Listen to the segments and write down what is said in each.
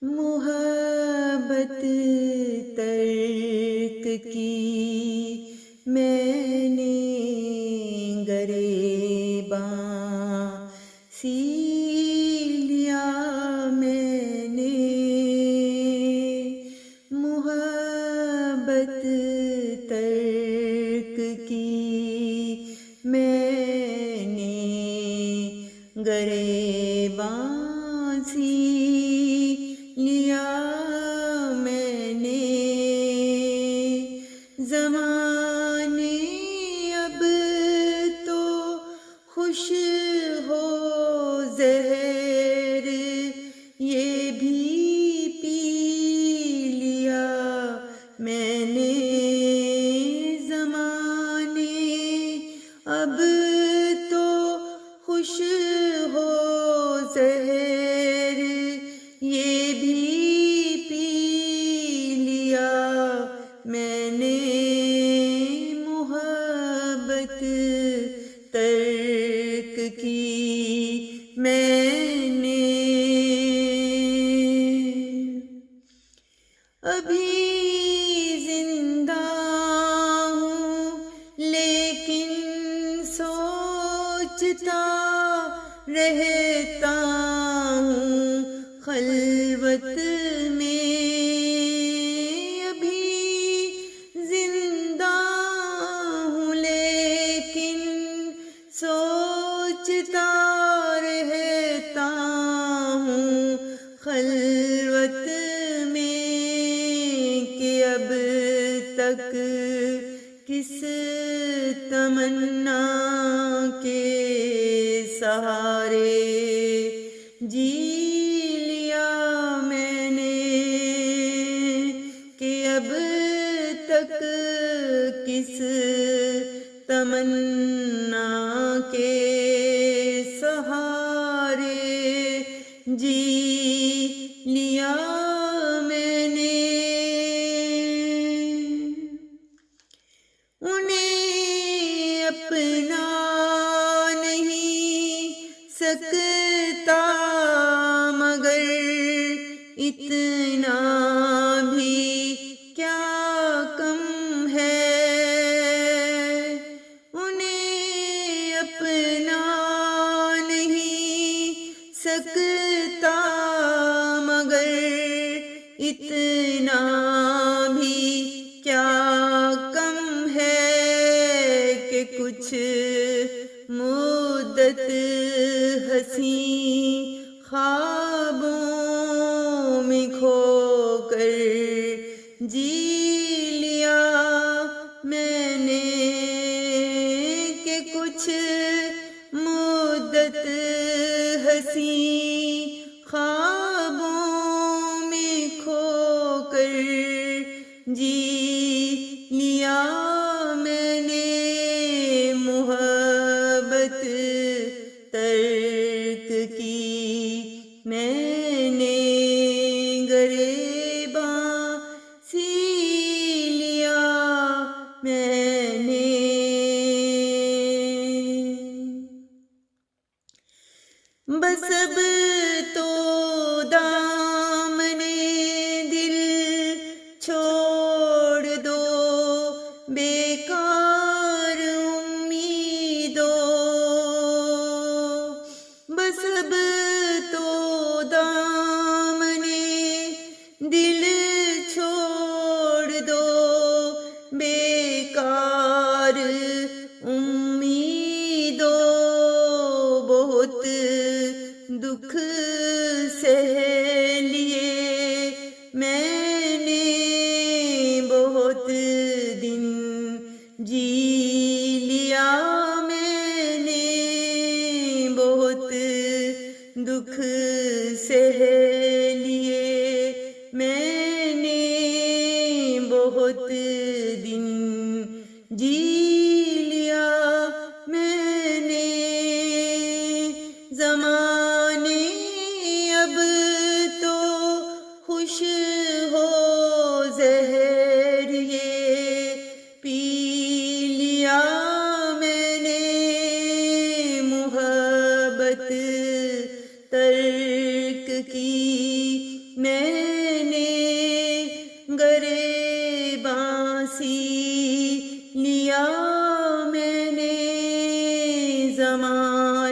محبت ترک کی میں نے، گریباں سی لیا میں نے، محبت ترک کی میں نے، گریباں سی لیا میں نے، زمانے اب تو خوش ہو زہر یہ بھی پی لیا میں نے، زمانے اب تو خوش ہو زہر یہ بھی پی لیا میں نے، محبت ترک کی میں نے۔ ابھی زندہ ہوں لیکن سوچتا رہتا ہوں خلوت میں، ابھی زندہ ہوں لیکن سوچتا رہتا ہوں خلوت میں، کہ اب تک کس تمنا کے سہارے جی لیا میں نے، کہ اب تک کس تمنا کے سہارے جی لیا میں نے، انہیں اپنا نہیں سکتا مگر اتنا بھی کیا کم ہے، انہیں اپنا نہیں سکتا مگر اتنا بھی کیا کم ہے، کہ کچھ مدت حسین خوابوں میں کھو کر جی لیا میں نے، کہ کچھ مدت حسین خوابوں میں کھو کر جی لیا میں نے، محبت ترک کی میں نے، گریباں سی لیا میں نے، بس اب تو دامن دل چھوڑ دو، بیکار امیدوں، بس اب تو دامن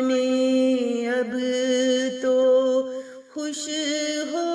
نے اب تو خوش ہو